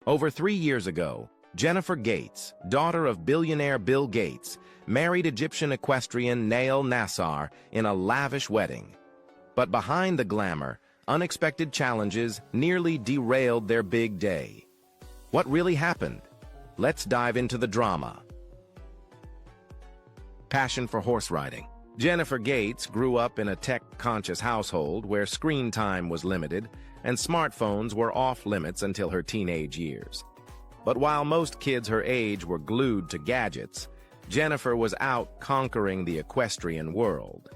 Over 3 years ago, Jennifer Gates, daughter of billionaire Bill Gates, married Egyptian equestrian Nael Nassar in a lavish wedding. But behind the glamour, unexpected challenges nearly derailed their big day. What really happened? Let's dive into the drama. Passion for horse riding. Jennifer Gates grew up in a tech-conscious household where screen time was limited and smartphones were off-limits until her teenage years. But while most kids her age were glued to gadgets, Jennifer was out conquering the equestrian world.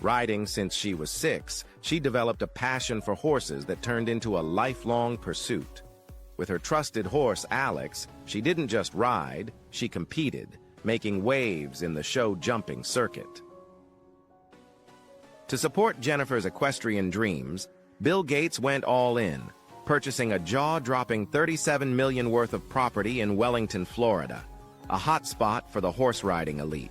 Riding since she was 6, she developed a passion for horses that turned into a lifelong pursuit. With her trusted horse, Alex, she didn't just ride, she competed, making waves in the show jumping circuit. To support Jennifer's equestrian dreams, Bill Gates went all in, purchasing a jaw-dropping $37 million worth of property in Wellington, Florida, a hot spot for the horse riding elite.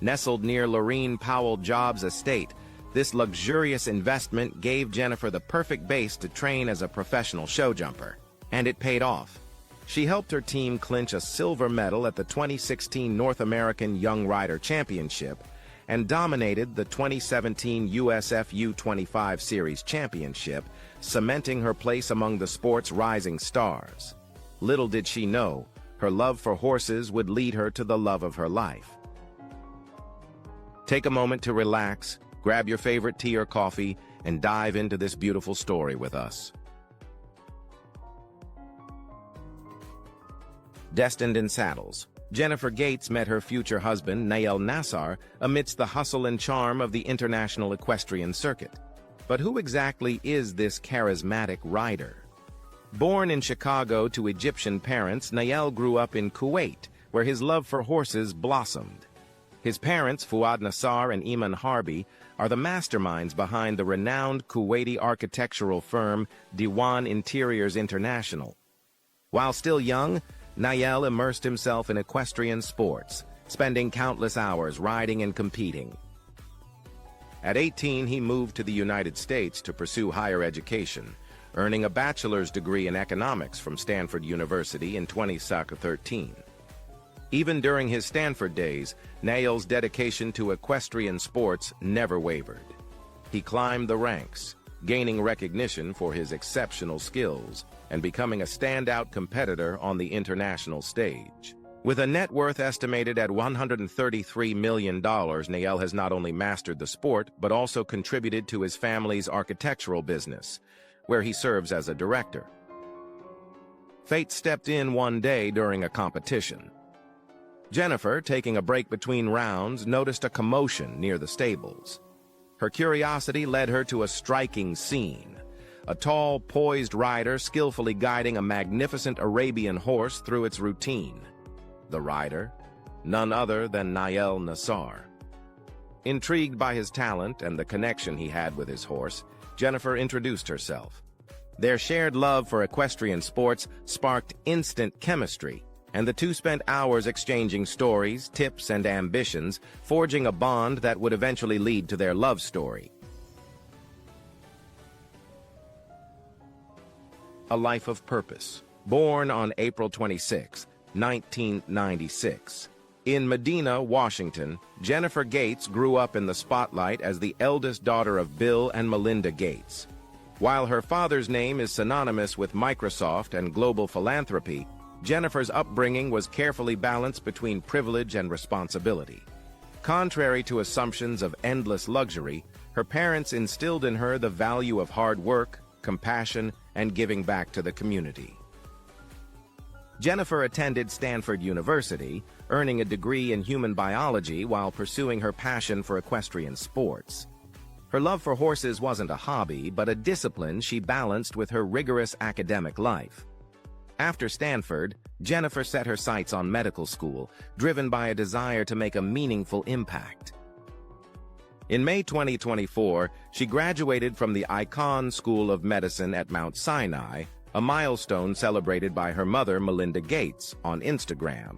Nestled near Laureen Powell Jobs' estate, this luxurious investment gave Jennifer the perfect base to train as a professional show jumper, and it paid off. She helped her team clinch a silver medal at the 2016 North American Young Rider Championship and dominated the 2017 USF U25 Series Championship, cementing her place among the sport's rising stars. Little did she know, her love for horses would lead her to the love of her life. Take a moment to relax, grab your favorite tea or coffee, and dive into this beautiful story with us. Destined in saddles, Jennifer Gates met her future husband, Nael Nassar, amidst the hustle and charm of the international equestrian circuit. But who exactly is this charismatic rider? Born in Chicago to Egyptian parents, Nael grew up in Kuwait, where his love for horses blossomed. His parents, Fuad Nassar and Iman Harbi, are the masterminds behind the renowned Kuwaiti architectural firm Diwan Interiors International. While still young, Nael immersed himself in equestrian sports, spending countless hours riding and competing. At 18, he moved to the United States to pursue higher education, earning a bachelor's degree in economics from Stanford University in 2013. Even during his Stanford days, Nael's dedication to equestrian sports never wavered. He climbed the ranks, gaining recognition for his exceptional skills and becoming a standout competitor on the international stage. With a net worth estimated at $133 million, Nael has not only mastered the sport, but also contributed to his family's architectural business, where he serves as a director. Fate stepped in one day during a competition. Jennifer, taking a break between rounds, noticed a commotion near the stables. Her curiosity led her to a striking scene. A tall, poised rider skillfully guiding a magnificent Arabian horse through its routine. The rider, none other than Nael Nassar. Intrigued by his talent and the connection he had with his horse, Jennifer introduced herself. Their shared love for equestrian sports sparked instant chemistry, and the two spent hours exchanging stories, tips, and ambitions, forging a bond that would eventually lead to their love story. A Life of Purpose. Born on April 26, 1996. In Medina, Washington, Jennifer Gates grew up in the spotlight as the eldest daughter of Bill and Melinda Gates. While her father's name is synonymous with Microsoft and global philanthropy, Jennifer's upbringing was carefully balanced between privilege and responsibility. Contrary to assumptions of endless luxury, her parents instilled in her the value of hard work, compassion, and giving back to the community. Jennifer attended Stanford University, earning a degree in human biology while pursuing her passion for equestrian sports. Her love for horses wasn't a hobby, but a discipline she balanced with her rigorous academic life. After Stanford, Jennifer set her sights on medical school, driven by a desire to make a meaningful impact. In May 2024, she graduated from the Icahn School of Medicine at Mount Sinai, a milestone celebrated by her mother, Melinda Gates, on Instagram.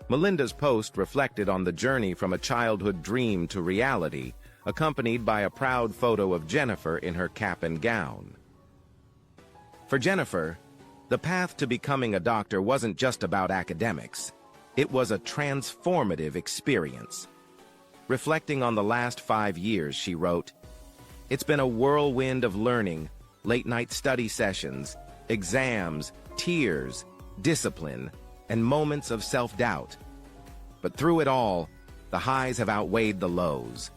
Melinda's post reflected on the journey from a childhood dream to reality, accompanied by a proud photo of Jennifer in her cap and gown. For Jennifer, The path to becoming a doctor wasn't just about academics. It was a transformative experience. Reflecting on the last 5 years, she wrote, "It's been a whirlwind of learning, late-night study sessions, exams, tears, discipline, and moments of self-doubt. But through it all, the highs have outweighed the lows."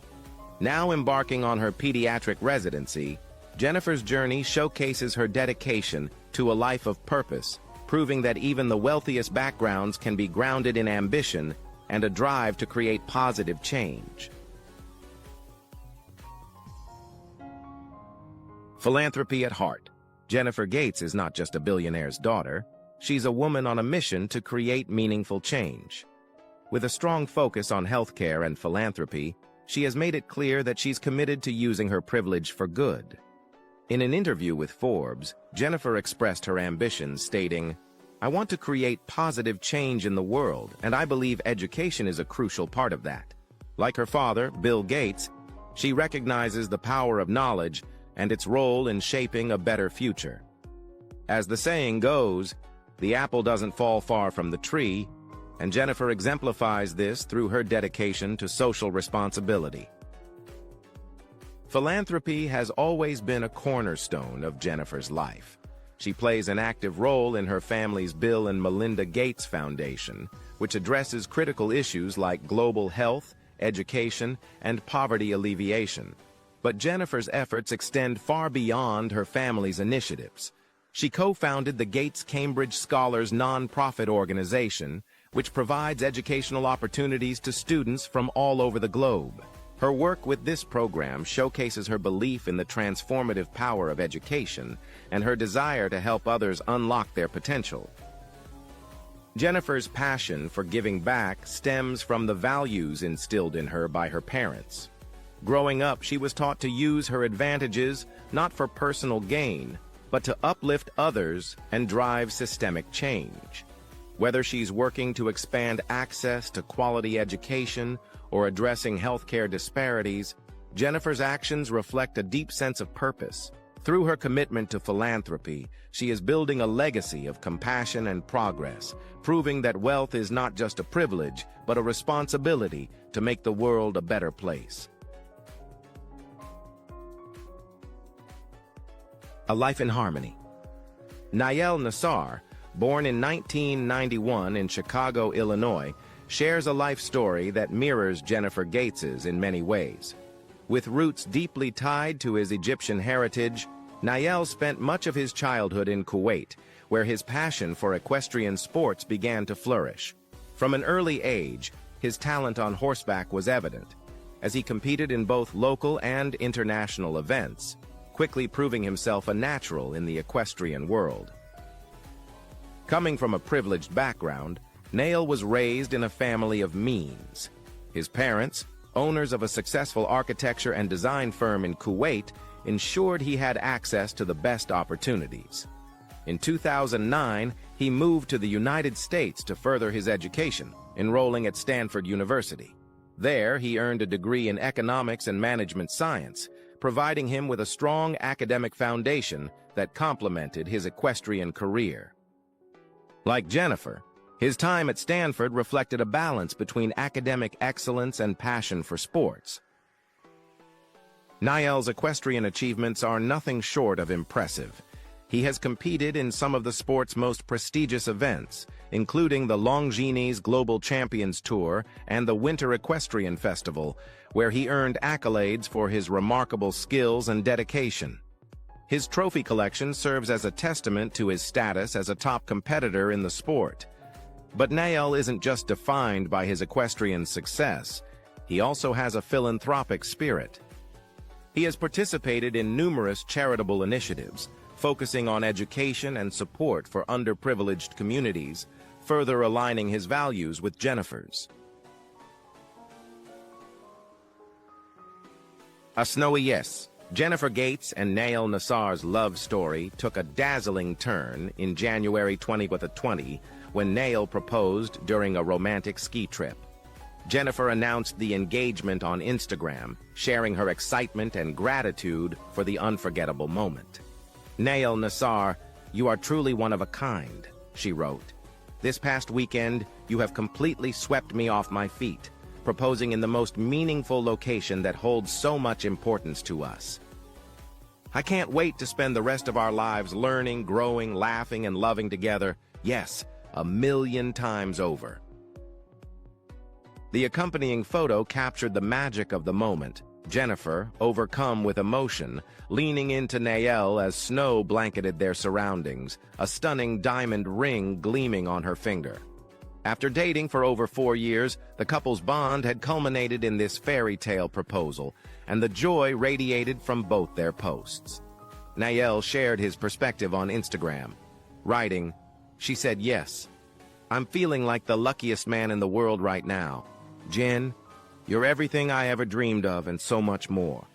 Now embarking on her pediatric residency, Jennifer's journey showcases her dedication to a life of purpose, proving that even the wealthiest backgrounds can be grounded in ambition and a drive to create positive change. Philanthropy at heart. Jennifer Gates is not just a billionaire's daughter. She's a woman on a mission to create meaningful change. With a strong focus on healthcare and philanthropy, she has made it clear that she's committed to using her privilege for good. In an interview with Forbes, Jennifer expressed her ambitions, stating, "I want to create positive change in the world, and I believe education is a crucial part of that." Like her father, Bill Gates, she recognizes the power of knowledge and its role in shaping a better future. As the saying goes, the apple doesn't fall far from the tree, and Jennifer exemplifies this through her dedication to social responsibility. Philanthropy has always been a cornerstone of Jennifer's life. She plays an active role in her family's Bill and Melinda Gates Foundation, which addresses critical issues like global health, education, and poverty alleviation. But Jennifer's efforts extend far beyond her family's initiatives. She co-founded the Gates Cambridge Scholars nonprofit organization, which provides educational opportunities to students from all over the globe. Her work with this program showcases her belief in the transformative power of education and her desire to help others unlock their potential. Jennifer's passion for giving back stems from the values instilled in her by her parents. Growing up, she was taught to use her advantages not for personal gain, but to uplift others and drive systemic change. Whether she's working to expand access to quality education or addressing healthcare disparities, Jennifer's actions reflect a deep sense of purpose. Through her commitment to philanthropy, she is building a legacy of compassion and progress, proving that wealth is not just a privilege, but a responsibility to make the world a better place. A life in harmony. Nael Nassar, born in 1991 in Chicago, Illinois, shares a life story that mirrors Jennifer Gates's in many ways. With roots deeply tied to his Egyptian heritage, Nael spent much of his childhood in Kuwait, where his passion for equestrian sports began to flourish. From an early age, his talent on horseback was evident, as he competed in both local and international events, quickly proving himself a natural in the equestrian world. Coming from a privileged background, Nael was raised in a family of means. His parents, owners of a successful architecture and design firm in Kuwait, ensured he had access to the best opportunities. In 2009, he moved to the United States to further his education, enrolling at Stanford University. There, he earned a degree in economics and management science, providing him with a strong academic foundation that complemented his equestrian career. Like Jennifer, his time at Stanford reflected a balance between academic excellence and passion for sports. Nael's equestrian achievements are nothing short of impressive. He has competed in some of the sport's most prestigious events, including the Longines Global Champions Tour and the Winter Equestrian Festival, where he earned accolades for his remarkable skills and dedication. His trophy collection serves as a testament to his status as a top competitor in the sport. But Nael isn't just defined by his equestrian success. He also has a philanthropic spirit. He has participated in numerous charitable initiatives, focusing on education and support for underprivileged communities, further aligning his values with Jennifer's. A snowy yes. Jennifer Gates and Nael Nassar's love story took a dazzling turn in January 2020 when Nael proposed during a romantic ski trip. Jennifer announced the engagement on Instagram, sharing her excitement and gratitude for the unforgettable moment. Nael Nassar, "You are truly one of a kind," she wrote. "This past weekend, you have completely swept me off my feet, proposing in the most meaningful location that holds so much importance to us. I can't wait to spend the rest of our lives learning, growing, laughing, and loving together. Yes, 1,000,000 times over." The accompanying photo captured the magic of the moment. Jennifer, overcome with emotion, leaning into Nael as snow blanketed their surroundings, a stunning diamond ring gleaming on her finger. After dating for over 4 years, the couple's bond had culminated in this fairy tale proposal, and the joy radiated from both their posts. Nael shared his perspective on Instagram, writing, "She said yes. I'm feeling like the luckiest man in the world right now. Jen, you're everything I ever dreamed of and so much more.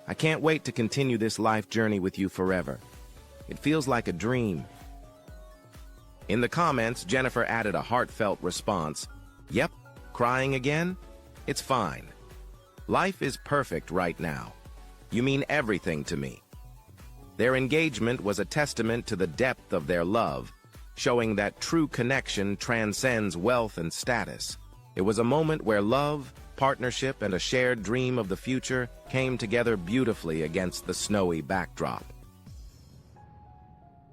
I can't wait to continue this life journey with you forever. It feels like a dream." In the comments, Jennifer added a heartfelt response. "Yep, crying again? It's fine. Life is perfect right now. You mean everything to me." Their engagement was a testament to the depth of their love, showing that true connection transcends wealth and status. It was a moment where love, partnership, and a shared dream of the future came together beautifully against the snowy backdrop.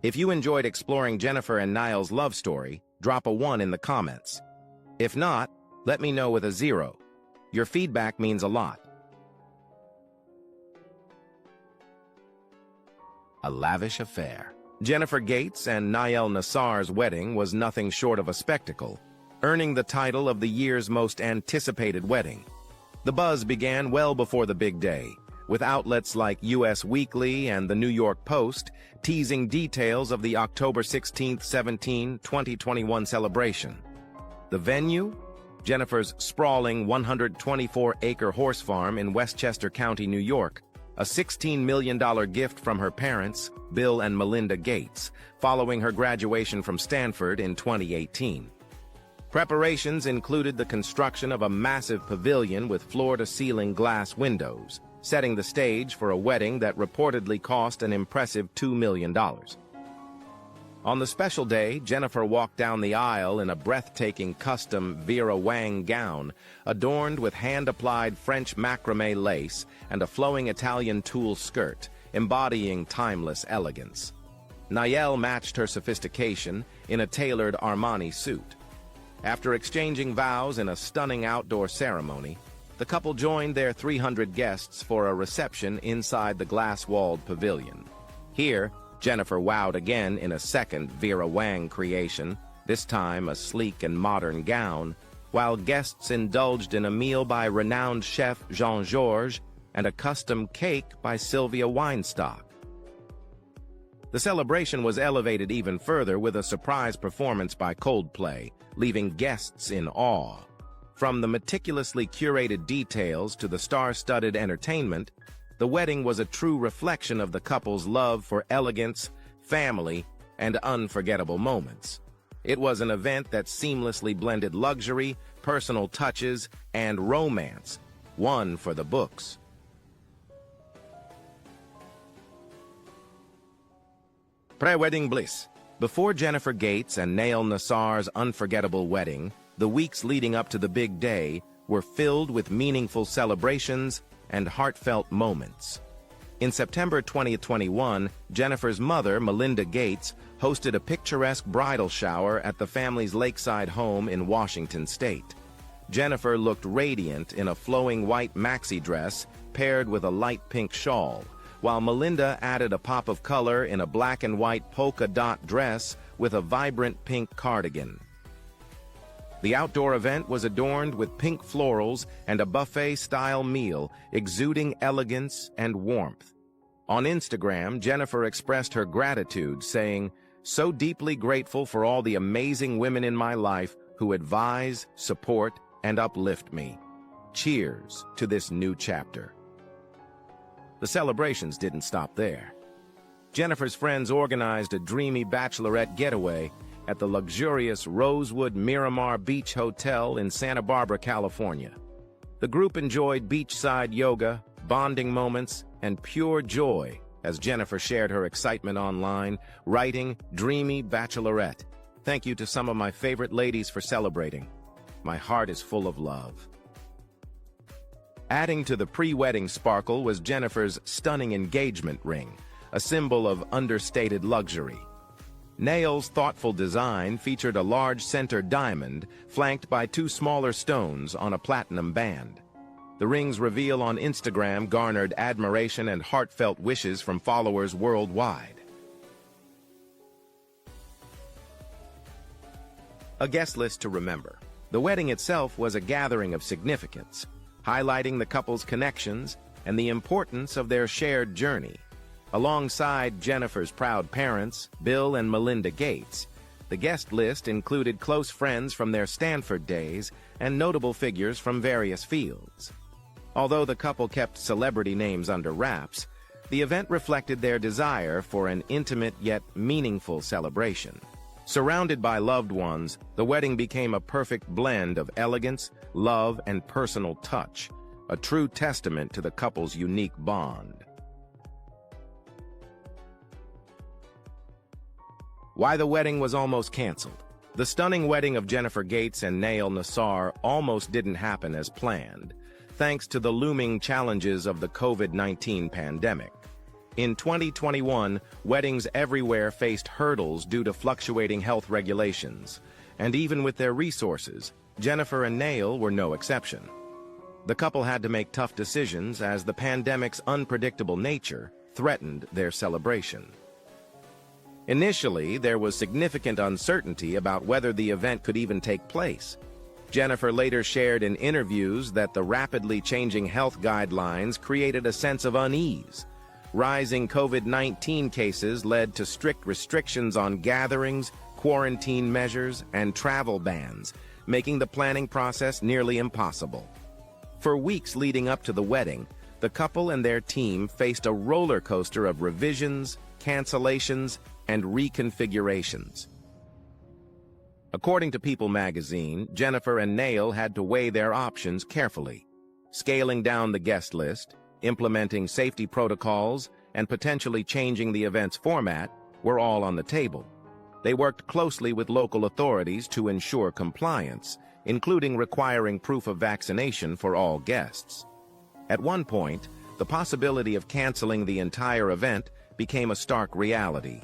If you enjoyed exploring Jennifer and Niall's love story, drop a 1 in the comments. If not, let me know with a 0. Your feedback means a lot. A lavish affair. Jennifer Gates and Niall Nassar's wedding was nothing short of a spectacle, earning the title of the year's most anticipated wedding. The buzz began well before the big day, with outlets like US Weekly and the New York Post teasing details of the October 16, 17, 2021 celebration. The venue? Jennifer's sprawling 124-acre horse farm in Westchester County, New York, a $16 million gift from her parents, Bill and Melinda Gates, following her graduation from Stanford in 2018. Preparations included the construction of a massive pavilion with floor-to-ceiling glass windows, setting the stage for a wedding that reportedly cost an impressive $2 million. On the special day, Jennifer walked down the aisle in a breathtaking custom Vera Wang gown, adorned with hand-applied French macrame lace and a flowing Italian tulle skirt, embodying timeless elegance. Niall matched her sophistication in a tailored Armani suit. After exchanging vows in a stunning outdoor ceremony, the couple joined their 300 guests for a reception inside the glass-walled pavilion. Here, Jennifer wowed again in a second Vera Wang creation, this time a sleek and modern gown, while guests indulged in a meal by renowned chef Jean-Georges and a custom cake by Sylvia Weinstock. The celebration was elevated even further with a surprise performance by Coldplay, leaving guests in awe. From the meticulously curated details to the star-studded entertainment, the wedding was a true reflection of the couple's love for elegance, family, and unforgettable moments. It was an event that seamlessly blended luxury, personal touches, and romance, one for the books. Pre-wedding bliss. Before Jennifer Gates and Nail Nassar's unforgettable wedding, the weeks leading up to the big day were filled with meaningful celebrations and heartfelt moments. In September 2021, Jennifer's mother, Melinda Gates, hosted a picturesque bridal shower at the family's lakeside home in Washington State. Jennifer looked radiant in a flowing white maxi dress paired with a light pink shawl, while Melinda added a pop of color in a black and white polka dot dress with a vibrant pink cardigan. The outdoor event was adorned with pink florals and a buffet-style meal, exuding elegance and warmth. On Instagram, Jennifer expressed her gratitude, saying, "So deeply grateful for all the amazing women in my life who advise, support, and uplift me. Cheers to this new chapter." The celebrations didn't stop there. Jennifer's friends organized a dreamy bachelorette getaway at the luxurious Rosewood Miramar Beach Hotel in Santa Barbara, California. The group enjoyed beachside yoga, bonding moments, and pure joy as Jennifer shared her excitement online, writing, "Dreamy Bachelorette. Thank you to some of my favorite ladies for celebrating. My heart is full of love." Adding to the pre-wedding sparkle was Jennifer's stunning engagement ring, a symbol of understated luxury. Nail's thoughtful design featured a large center diamond flanked by two smaller stones on a platinum band. The ring's reveal on Instagram garnered admiration and heartfelt wishes from followers worldwide. A guest list to remember. The wedding itself was a gathering of significance, highlighting the couple's connections and the importance of their shared journey. Alongside Jennifer's proud parents, Bill and Melinda Gates, the guest list included close friends from their Stanford days and notable figures from various fields. Although the couple kept celebrity names under wraps, the event reflected their desire for an intimate yet meaningful celebration. Surrounded by loved ones, the wedding became a perfect blend of elegance, love, and personal touch, a true testament to the couple's unique bond. Why the wedding was almost canceled. The stunning wedding of Jennifer Gates and Nail Nassar almost didn't happen as planned, thanks to the looming challenges of the COVID-19 pandemic. In 2021, weddings everywhere faced hurdles due to fluctuating health regulations, and even with their resources, Jennifer and Nail were no exception. The couple had to make tough decisions as the pandemic's unpredictable nature threatened their celebration. Initially, there was significant uncertainty about whether the event could even take place. Jennifer later shared in interviews that the rapidly changing health guidelines created a sense of unease. Rising COVID-19 cases led to strict restrictions on gatherings, quarantine measures, and travel bans, making the planning process nearly impossible. For weeks leading up to the wedding, the couple and their team faced a roller coaster of revisions, cancellations, and reconfigurations. According to People magazine, Jennifer and Nail had to weigh their options carefully. Scaling down the guest list, implementing safety protocols, and potentially changing the event's format were all on the table. They worked closely with local authorities to ensure compliance, including requiring proof of vaccination for all guests. At one point, the possibility of canceling the entire event became a stark reality.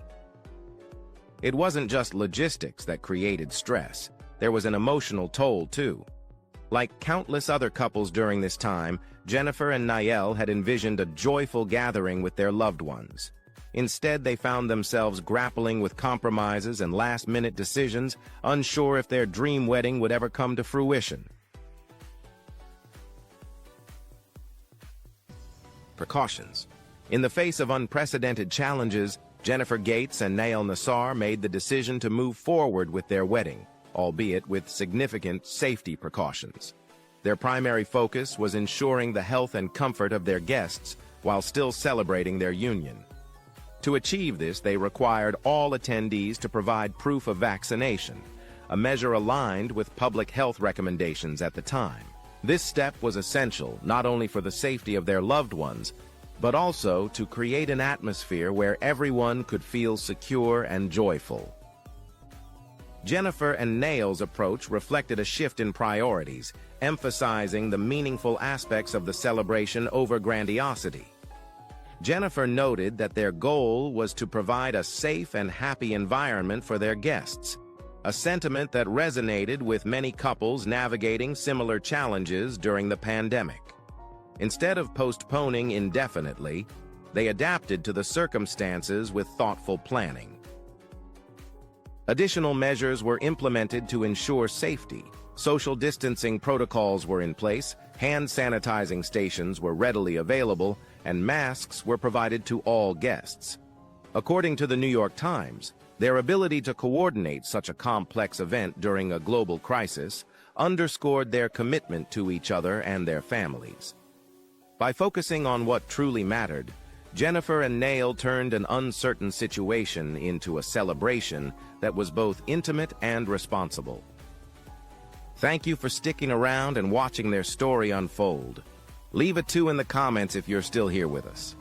It wasn't just logistics that created stress. There was an emotional toll, too. Like countless other couples during this time, Jennifer and Nael had envisioned a joyful gathering with their loved ones. Instead, they found themselves grappling with compromises and last-minute decisions, unsure if their dream wedding would ever come to fruition. Precautions. In the face of unprecedented challenges, Jennifer Gates and Nail Nassar made the decision to move forward with their wedding, albeit with significant safety precautions. Their primary focus was ensuring the health and comfort of their guests while still celebrating their union. To achieve this, they required all attendees to provide proof of vaccination, a measure aligned with public health recommendations at the time. This step was essential not only for the safety of their loved ones, but also to create an atmosphere where everyone could feel secure and joyful. Jennifer and Nail's approach reflected a shift in priorities, emphasizing the meaningful aspects of the celebration over grandiosity. Jennifer noted that their goal was to provide a safe and happy environment for their guests, a sentiment that resonated with many couples navigating similar challenges during the pandemic. Instead of postponing indefinitely, they adapted to the circumstances with thoughtful planning. Additional measures were implemented to ensure safety. Social distancing protocols were in place, hand sanitizing stations were readily available, and masks were provided to all guests. According to the New York Times, their ability to coordinate such a complex event during a global crisis underscored their commitment to each other and their families. By focusing on what truly mattered, Jennifer and Nail turned an uncertain situation into a celebration that was both intimate and responsible. Thank you for sticking around and watching their story unfold. Leave a 2 in the comments if you're still here with us.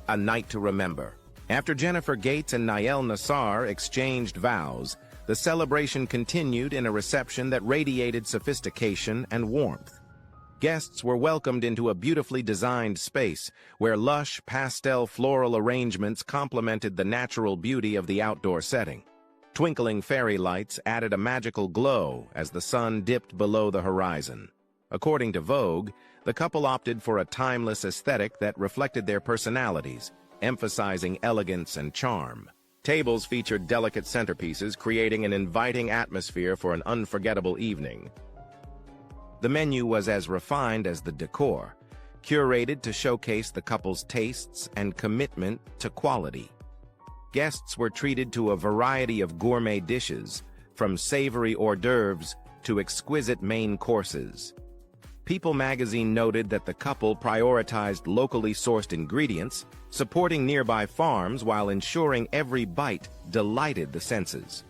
a night to remember. After Jennifer Gates and Nael Nassar exchanged vows, the celebration continued in a reception that radiated sophistication and warmth. Guests were welcomed into a beautifully designed space where lush, pastel floral arrangements complemented the natural beauty of the outdoor setting. Twinkling fairy lights added a magical glow as the sun dipped below the horizon. According to Vogue, the couple opted for a timeless aesthetic that reflected their personalities, emphasizing elegance and charm. Tables featured delicate centerpieces, creating an inviting atmosphere for an unforgettable evening. The menu was as refined as the decor, curated to showcase the couple's tastes and commitment to quality. Guests were treated to a variety of gourmet dishes, from savory hors d'oeuvres to exquisite main courses. People magazine noted that the couple prioritized locally sourced ingredients, supporting nearby farms while ensuring every bite delighted the senses.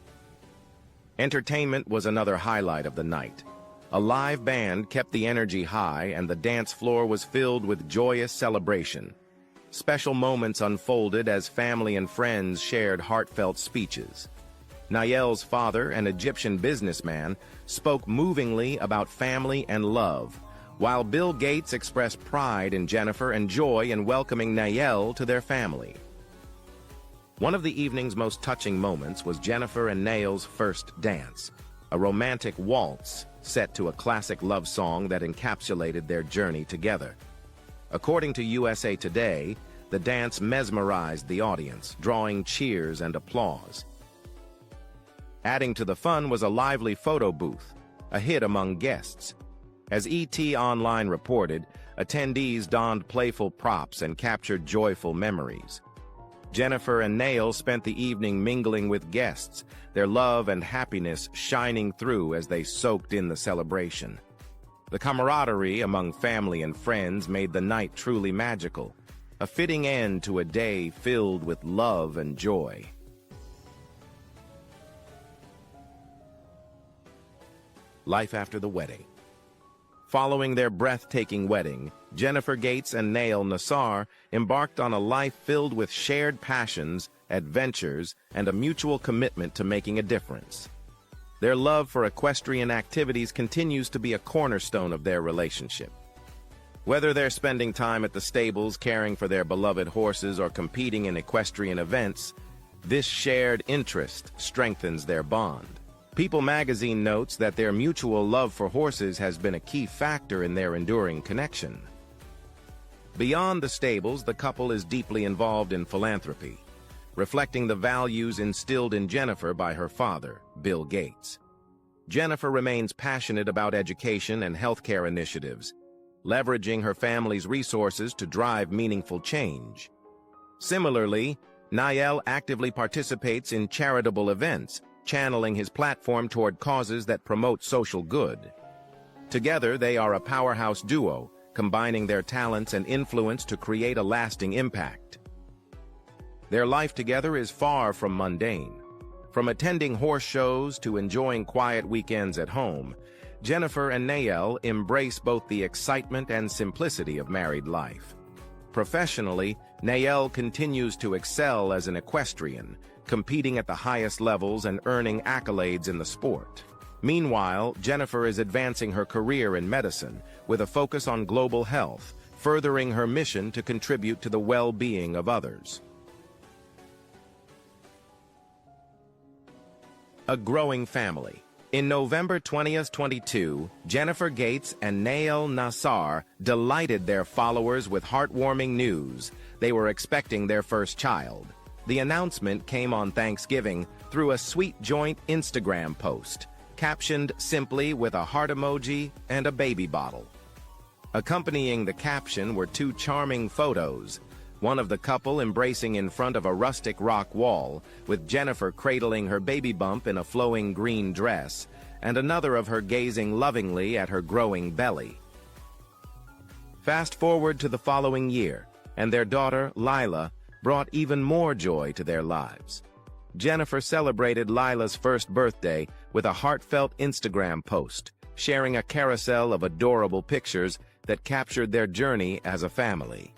Entertainment was another highlight of the night. A live band kept the energy high and the dance floor was filled with joyous celebration. Special moments unfolded as family and friends shared heartfelt speeches. Nael's father, an Egyptian businessman, spoke movingly about family and love, while Bill Gates expressed pride in Jennifer and joy in welcoming Nael to their family. One of the evening's most touching moments was Jennifer and Nael's first dance, a romantic waltz set to a classic love song that encapsulated their journey together. According to USA Today, the dance mesmerized the audience, drawing cheers and applause. Adding to the fun was a lively photo booth, a hit among guests. As ET Online reported, attendees donned playful props and captured joyful memories. Jennifer and Nael spent the evening mingling with guests, their love and happiness shining through as they soaked in the celebration. The camaraderie among family and friends made the night truly magical, a fitting end to a day filled with love and joy. Life after the wedding. Following their breathtaking wedding, Jennifer Gates and Nael Nassar embarked on a life filled with shared passions, adventures, and a mutual commitment to making a difference. Their love for equestrian activities continues to be a cornerstone of their relationship. Whether they're spending time at the stables caring for their beloved horses or competing in equestrian events, this shared interest strengthens their bond. People magazine notes that their mutual love for horses has been a key factor in their enduring connection. Beyond the stables, the couple is deeply involved in philanthropy, reflecting the values instilled in Jennifer by her father, Bill Gates. Jennifer remains passionate about education and healthcare initiatives, leveraging her family's resources to drive meaningful change. Similarly, Nael actively participates in charitable events, channeling his platform toward causes that promote social good. Together, they are a powerhouse duo, combining their talents and influence to create a lasting impact. Their life together is far from mundane. From attending horse shows to enjoying quiet weekends at home, Jennifer and Nael embrace both the excitement and simplicity of married life. Professionally, Nael continues to excel as an equestrian, competing at the highest levels and earning accolades in the sport. Meanwhile, Jennifer is advancing her career in medicine with a focus on global health, furthering her mission to contribute to the well-being of others. A growing family. In November 2022, Jennifer Gates and Nael Nassar delighted their followers with heartwarming news. They were expecting their first child. The announcement came on Thanksgiving through a sweet joint Instagram post, captioned simply with a heart emoji and a baby bottle. Accompanying the caption were two charming photos, one of the couple embracing in front of a rustic rock wall, with Jennifer cradling her baby bump in a flowing green dress, and another of her gazing lovingly at her growing belly. Fast forward to the following year, and their daughter, Lila, brought even more joy to their lives. Jennifer celebrated Lila's first birthday with a heartfelt Instagram post, sharing a carousel of adorable pictures that captured their journey as a family.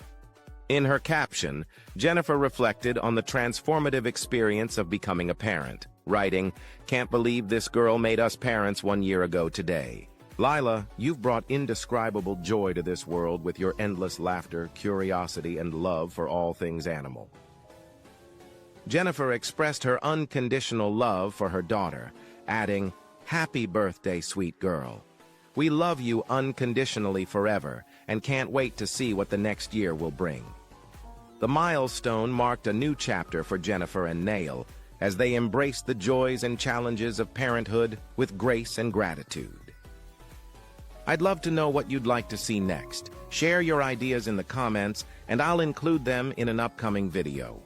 In her caption, Jennifer reflected on the transformative experience of becoming a parent, writing, "Can't believe this girl made us parents 1 year ago today. Lila, you've brought indescribable joy to this world with your endless laughter, curiosity, and love for all things animal." Jennifer expressed her unconditional love for her daughter, adding, "Happy birthday, sweet girl. We love you unconditionally forever and can't wait to see what the next year will bring." The milestone marked a new chapter for Jennifer and Nael as they embraced the joys and challenges of parenthood with grace and gratitude. I'd love to know what you'd like to see next. Share your ideas in the comments, and I'll include them in an upcoming video.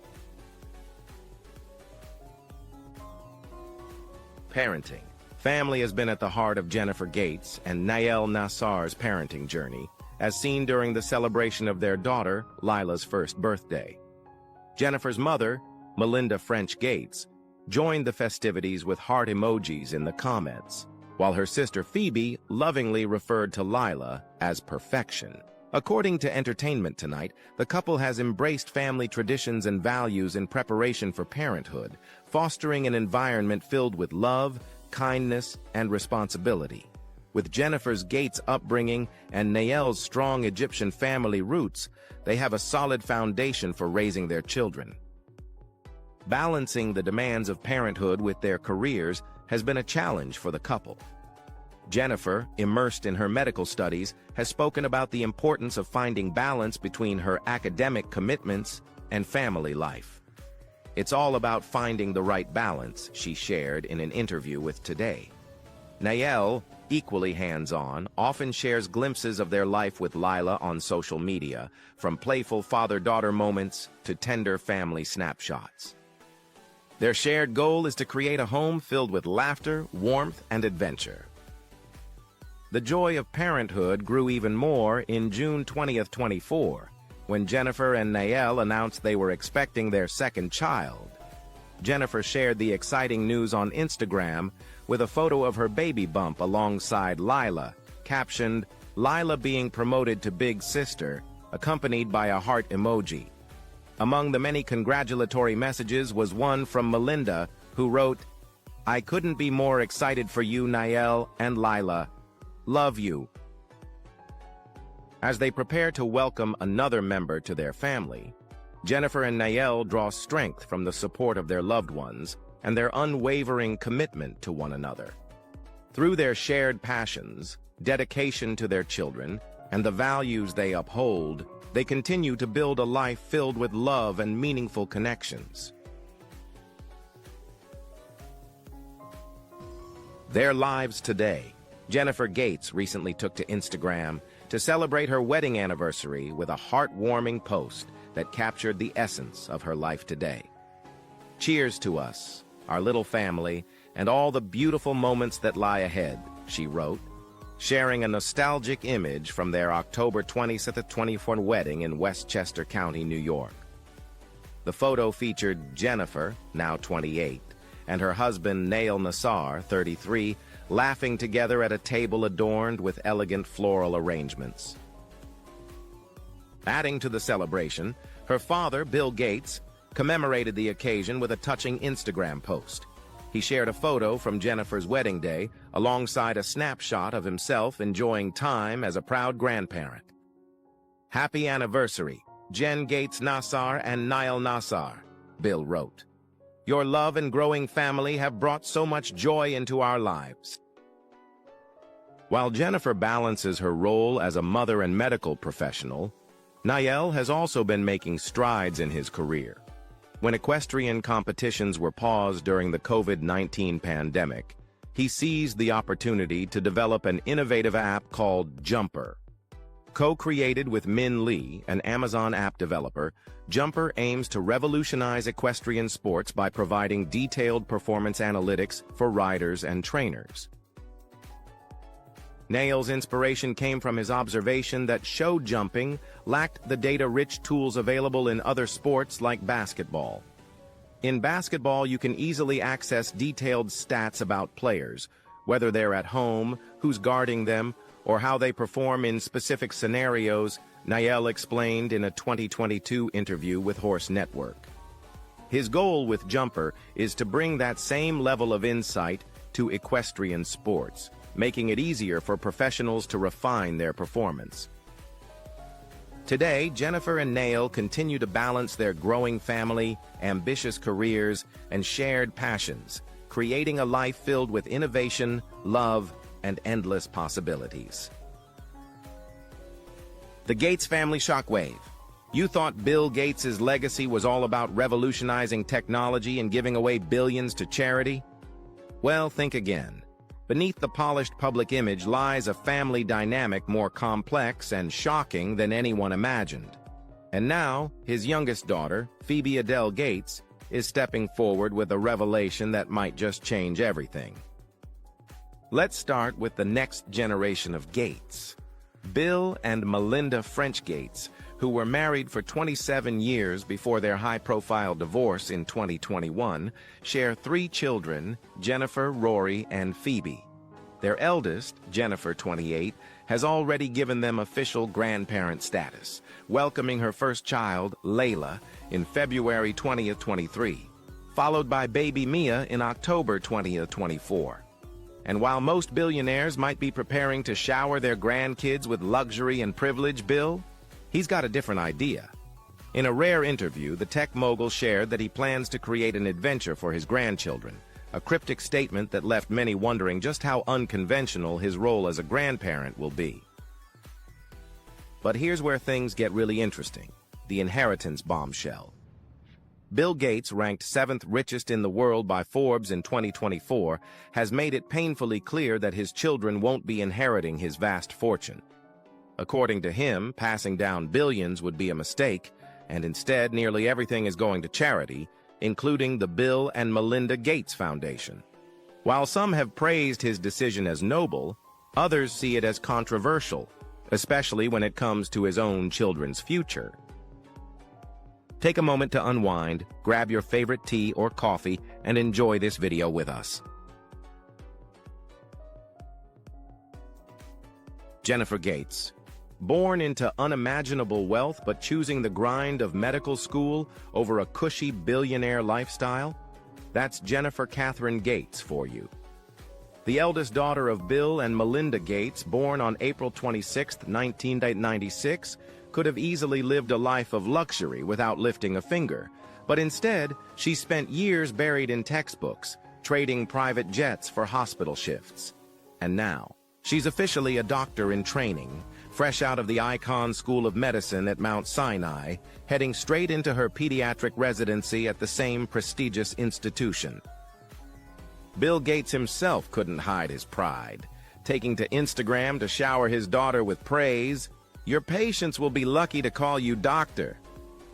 Parenting. Family has been at the heart of Jennifer Gates and Nael Nassar's parenting journey, as seen during the celebration of their daughter, Lila's first birthday. Jennifer's mother, Melinda French Gates, joined the festivities with heart emojis in the comments, while her sister Phoebe lovingly referred to Lila as perfection. According to Entertainment Tonight, the couple has embraced family traditions and values in preparation for parenthood, fostering an environment filled with love, kindness, and responsibility. With Jennifer's Gates upbringing and Nael's strong Egyptian family roots, they have a solid foundation for raising their children. Balancing the demands of parenthood with their careers has been a challenge for the couple. Jennifer, immersed in her medical studies, has spoken about the importance of finding balance between her academic commitments and family life. "It's all about finding the right balance," she shared in an interview with Today. Nael, equally hands-on, often shares glimpses of their life with Lila on social media, from playful father-daughter moments to tender family snapshots. Their shared goal is to create a home filled with laughter, warmth, and adventure. The joy of parenthood grew even more in June 2024, when Jennifer and Nael announced they were expecting their second child. Jennifer shared the exciting news on Instagram with a photo of her baby bump alongside Lila, captioned, "Lila being promoted to big sister," accompanied by a heart emoji. Among the many congratulatory messages was one from Melinda, who wrote, "I couldn't be more excited for you, Nael and Lila. Love you." As they prepare to welcome another member to their family, Jennifer and Nael draw strength from the support of their loved ones and their unwavering commitment to one another. Through their shared passions, dedication to their children, and the values they uphold, they continue to build a life filled with love and meaningful connections. Their lives today. Jennifer Gates recently took to Instagram to celebrate her wedding anniversary with a heartwarming post that captured the essence of her life today. "Cheers to us, our little family, and all the beautiful moments that lie ahead," she wrote, sharing a nostalgic image from their October 2024 wedding in Westchester County, New York. The photo featured Jennifer, now 28, and her husband Nael Nassar, 33, laughing together at a table adorned with elegant floral arrangements. Adding to the celebration, her father, Bill Gates, commemorated the occasion with a touching Instagram post. He shared a photo from Jennifer's wedding day alongside a snapshot of himself enjoying time as a proud grandparent. "Happy anniversary, Jen Gates Nassar and Nael Nassar," Bill wrote. "Your love and growing family have brought so much joy into our lives." While Jennifer balances her role as a mother and medical professional, Nael has also been making strides in his career. When equestrian competitions were paused during the COVID-19 pandemic, he seized the opportunity to develop an innovative app called Jumper. Co-created with Min Lee, an Amazon app developer, Jumper aims to revolutionize equestrian sports by providing detailed performance analytics for riders and trainers. Nael's inspiration came from his observation that show jumping lacked the data-rich tools available in other sports like basketball. In basketball, you can easily access detailed stats about players, whether they're at home, who's guarding them, or how they perform in specific scenarios, Niall explained in a 2022 interview with Horse Network. His goal with Jumper is to bring that same level of insight to equestrian sports, making it easier for professionals to refine their performance. Today, Jennifer and Niall continue to balance their growing family, ambitious careers, and shared passions, creating a life filled with innovation, love, and endless possibilities. The Gates family shockwave. You thought Bill Gates' legacy was all about revolutionizing technology and giving away billions to charity? Well, think again. Beneath the polished public image lies a family dynamic more complex and shocking than anyone imagined. And now, his youngest daughter, Phoebe Adele Gates, is stepping forward with a revelation that might just change everything. Let's start with the next generation of Gates. Bill and Melinda French Gates, who were married for 27 years before their high-profile divorce in 2021, share 3 children, Jennifer, Rory, and Phoebe. Their eldest, Jennifer, 28, has already given them official grandparent status, welcoming her first child, Layla, in February 2023, followed by baby Mia in October 2024. And while most billionaires might be preparing to shower their grandkids with luxury and privilege, Bill, he's got a different idea. In a rare interview, the tech mogul shared that he plans to create an adventure for his grandchildren, a cryptic statement that left many wondering just how unconventional his role as a grandparent will be. But here's where things get really interesting: the inheritance bombshell. Bill Gates, ranked 7th richest in the world by Forbes in 2024, has made it painfully clear that his children won't be inheriting his vast fortune. According to him, passing down billions would be a mistake, and instead nearly everything is going to charity, including the Bill and Melinda Gates Foundation. While some have praised his decision as noble, others see it as controversial, especially when it comes to his own children's future. Take a moment to unwind, grab your favorite tea or coffee, and enjoy this video with us. Jennifer Gates. Born into unimaginable wealth but choosing the grind of medical school over a cushy billionaire lifestyle? That's Jennifer Catherine Gates for you. The eldest daughter of Bill and Melinda Gates, born on April 26, 1996, could have easily lived a life of luxury without lifting a finger, but instead, she spent years buried in textbooks, trading private jets for hospital shifts. And now, she's officially a doctor in training, fresh out of the Icahn School of Medicine at Mount Sinai, heading straight into her pediatric residency at the same prestigious institution. Bill Gates himself couldn't hide his pride, taking to Instagram to shower his daughter with praise. Your patients will be lucky to call you doctor.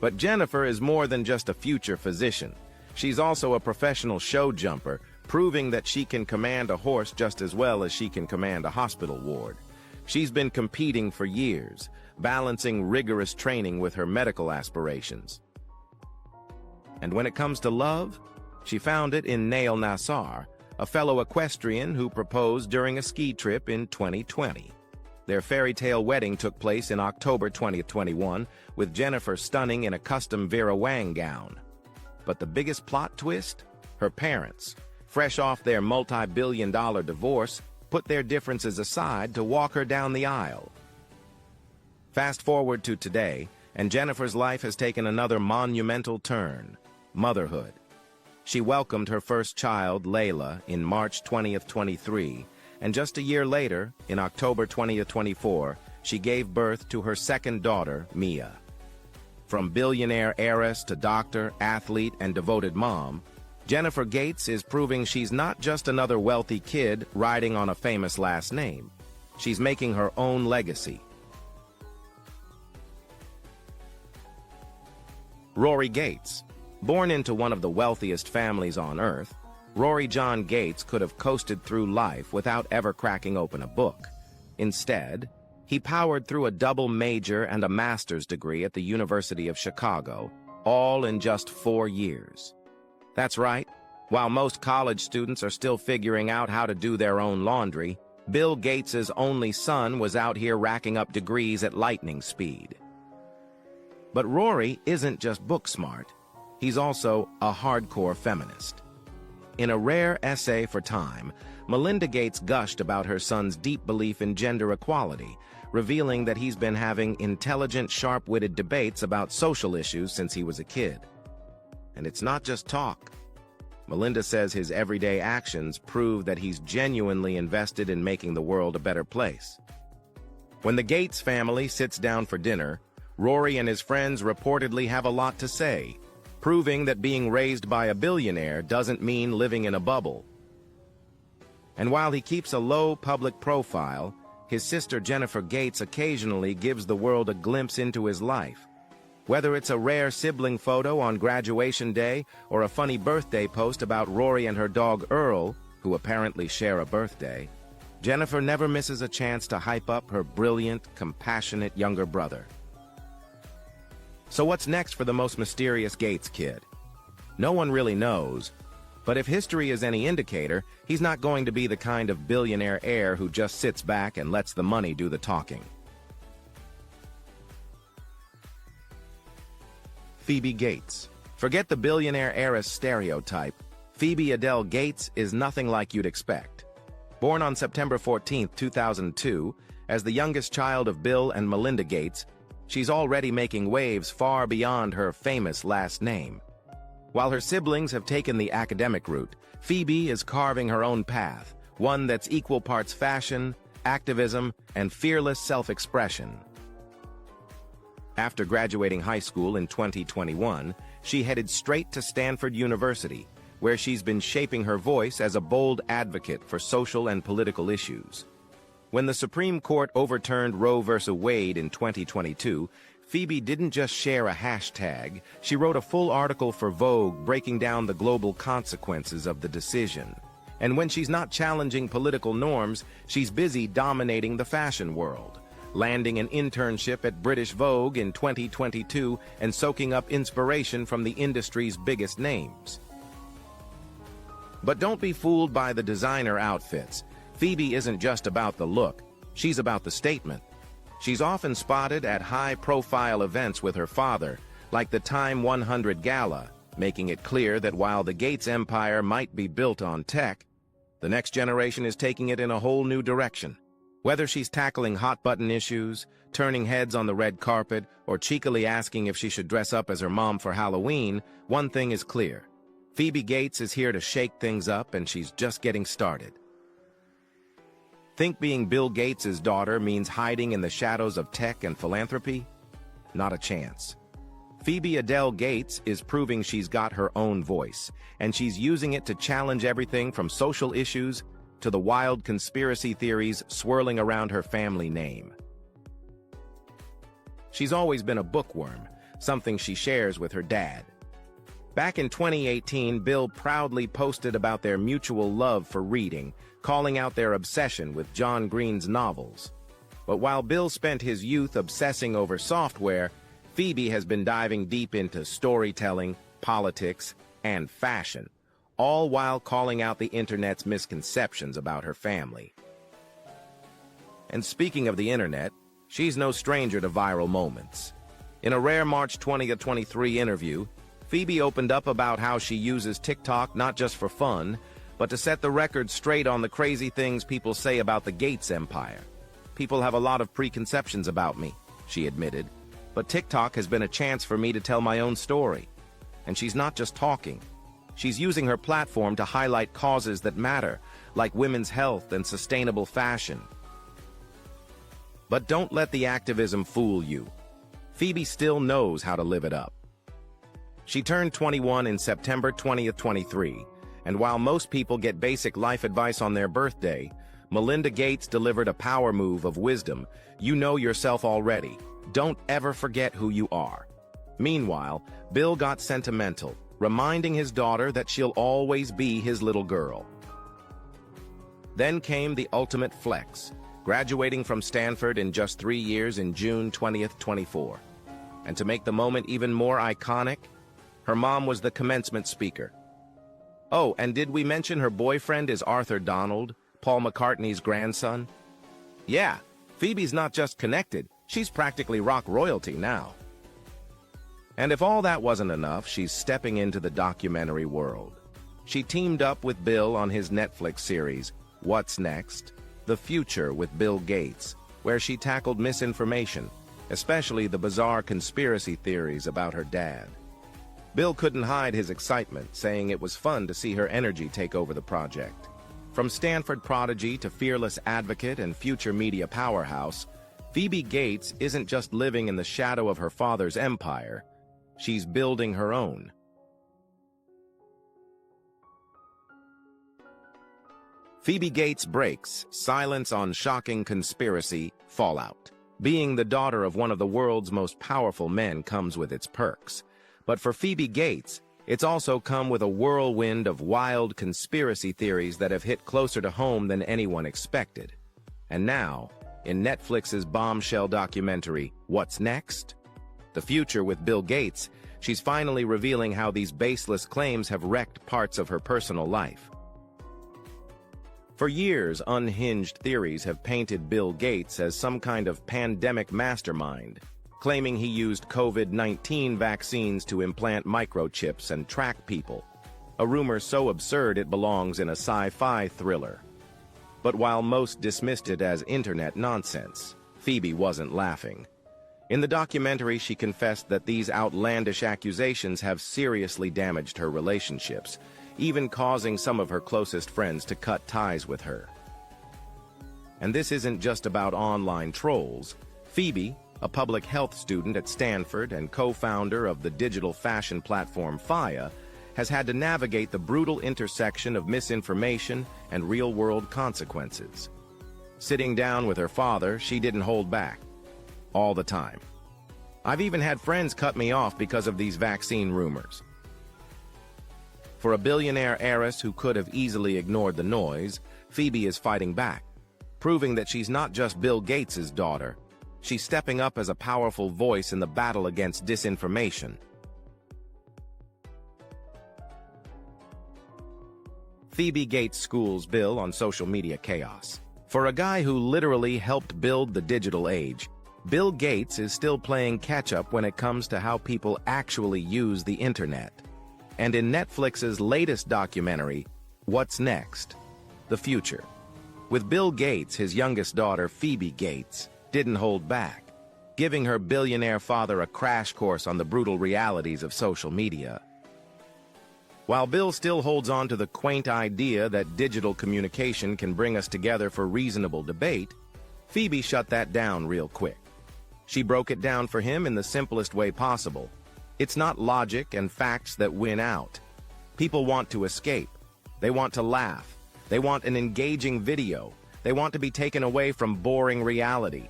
But Jennifer is more than just a future physician. She's also a professional show jumper, proving that she can command a horse just as well as she can command a hospital ward. She's been competing for years, balancing rigorous training with her medical aspirations. And when it comes to love, she found it in Niall Nassar, a fellow equestrian who proposed during a ski trip in 2020. Their fairy tale wedding took place in October 2021, with Jennifer stunning in a custom Vera Wang gown. But the biggest plot twist? Her parents, fresh off their multi-billion-dollar divorce, put their differences aside to walk her down the aisle. Fast forward to today, and Jennifer's life has taken another monumental turn: motherhood. She welcomed her first child, Layla, in March 2023, and just a year later, in October 2024, she gave birth to her second daughter, Mia. From billionaire heiress to doctor, athlete, and devoted mom, Jennifer Gates is proving she's not just another wealthy kid riding on a famous last name. She's making her own legacy. Rory Gates. Born into one of the wealthiest families on earth, Rory John Gates could have coasted through life without ever cracking open a book. Instead, he powered through a double major and a master's degree at the University of Chicago, all in just 4 years. That's right. While most college students are still figuring out how to do their own laundry, Bill Gates's only son was out here racking up degrees at lightning speed. But Rory isn't just book smart. He's also a hardcore feminist. In a rare essay for Time, Melinda Gates gushed about her son's deep belief in gender equality, revealing that he's been having intelligent, sharp-witted debates about social issues since he was a kid. And it's not just talk. Melinda says his everyday actions prove that he's genuinely invested in making the world a better place. When the Gates family sits down for dinner, Rory and his friends reportedly have a lot to say, proving that being raised by a billionaire doesn't mean living in a bubble. And while he keeps a low public profile, his sister Jennifer Gates occasionally gives the world a glimpse into his life. Whether it's a rare sibling photo on graduation day or a funny birthday post about Rory and her dog Earl, who apparently share a birthday, Jennifer never misses a chance to hype up her brilliant, compassionate younger brother. So what's next for the most mysterious Gates kid? No one really knows, but if history is any indicator, he's not going to be the kind of billionaire heir who just sits back and lets the money do the talking. Phoebe Gates. Forget the billionaire heiress stereotype. Phoebe Adele Gates is nothing like you'd expect. Born on September 14, 2002, as the youngest child of Bill and Melinda Gates, she's already making waves far beyond her famous last name. While her siblings have taken the academic route, Phoebe is carving her own path, one that's equal parts fashion, activism, and fearless self-expression. After graduating high school in 2021, she headed straight to Stanford University, where she's been shaping her voice as a bold advocate for social and political issues. When the Supreme Court overturned Roe v. Wade in 2022, Phoebe didn't just share a hashtag, she wrote a full article for Vogue breaking down the global consequences of the decision. And when she's not challenging political norms, she's busy dominating the fashion world, landing an internship at British Vogue in 2022 and soaking up inspiration from the industry's biggest names. But don't be fooled by the designer outfits. Phoebe isn't just about the look, she's about the statement. She's often spotted at high-profile events with her father, like the Time 100 Gala, making it clear that while the Gates empire might be built on tech, the next generation is taking it in a whole new direction. Whether she's tackling hot-button issues, turning heads on the red carpet, or cheekily asking if she should dress up as her mom for Halloween, one thing is clear. Phoebe Gates is here to shake things up, and she's just getting started. Think being Bill Gates' daughter means hiding in the shadows of tech and philanthropy? Not a chance. Phoebe Adele Gates is proving she's got her own voice, and she's using it to challenge everything from social issues to the wild conspiracy theories swirling around her family name. She's always been a bookworm, something she shares with her dad. Back in 2018, Bill proudly posted about their mutual love for reading, calling out their obsession with John Green's novels. But while Bill spent his youth obsessing over software, Phoebe has been diving deep into storytelling, politics, and fashion, all while calling out the internet's misconceptions about her family. And speaking of the internet, she's no stranger to viral moments. In a rare March 2023 interview, Phoebe opened up about how she uses TikTok not just for fun, but to set the record straight on the crazy things people say about the Gates empire. People have a lot of preconceptions about me, she admitted, but TikTok has been a chance for me to tell my own story. And she's not just talking. She's using her platform to highlight causes that matter, like women's health and sustainable fashion. But don't let the activism fool you. Phoebe still knows how to live it up. She turned 21 in September 2023, and while most people get basic life advice on their birthday, Melinda Gates delivered a power move of wisdom. You know yourself already. Don't ever forget who you are. Meanwhile, Bill got sentimental, reminding his daughter that she'll always be his little girl. Then came the ultimate flex, graduating from Stanford in just 3 years in June 2024. And to make the moment even more iconic, her mom was the commencement speaker. Oh, and did we mention her boyfriend is Arthur Donald, Paul McCartney's grandson? Yeah, Phoebe's not just connected, she's practically rock royalty now. And if all that wasn't enough, she's stepping into the documentary world. She teamed up with Bill on his Netflix series, What's Next? The Future with Bill Gates, where she tackled misinformation, especially the bizarre conspiracy theories about her dad. Bill couldn't hide his excitement, saying it was fun to see her energy take over the project. From Stanford prodigy to fearless advocate and future media powerhouse, Phoebe Gates isn't just living in the shadow of her father's empire, she's building her own. Phoebe Gates breaks silence on shocking conspiracy fallout. Being the daughter of one of the world's most powerful men comes with its perks. But for Phoebe Gates, it's also come with a whirlwind of wild conspiracy theories that have hit closer to home than anyone expected. And now, in Netflix's bombshell documentary, What's Next? The Future with Bill Gates, she's finally revealing how these baseless claims have wrecked parts of her personal life. For years, unhinged theories have painted Bill Gates as some kind of pandemic mastermind, claiming he used COVID-19 vaccines to implant microchips and track people, a rumor so absurd it belongs in a sci-fi thriller. But while most dismissed it as internet nonsense, Phoebe wasn't laughing. In the documentary, she confessed that these outlandish accusations have seriously damaged her relationships, even causing some of her closest friends to cut ties with her. And this isn't just about online trolls. Phoebe, a public health student at Stanford and co-founder of the digital fashion platform Faya, has had to navigate the brutal intersection of misinformation and real-world consequences. Sitting down with her father, she didn't hold back. All the time. I've even had friends cut me off because of these vaccine rumors. For a billionaire heiress who could have easily ignored the noise, Phoebe is fighting back, proving that she's not just Bill Gates' daughter. She's stepping up as a powerful voice in the battle against disinformation. Phoebe Gates schools Bill on social media chaos. For a guy who literally helped build the digital age, Bill Gates is still playing catch-up when it comes to how people actually use the internet. And in Netflix's latest documentary, What's Next? The Future, with Bill Gates, his youngest daughter, Phoebe Gates, didn't hold back, giving her billionaire father a crash course on the brutal realities of social media. While Bill still holds on to the quaint idea that digital communication can bring us together for reasonable debate, Phoebe shut that down real quick. She broke it down for him in the simplest way possible. It's not logic and facts that win out. People want to escape. They want to laugh. They want an engaging video. They want to be taken away from boring reality.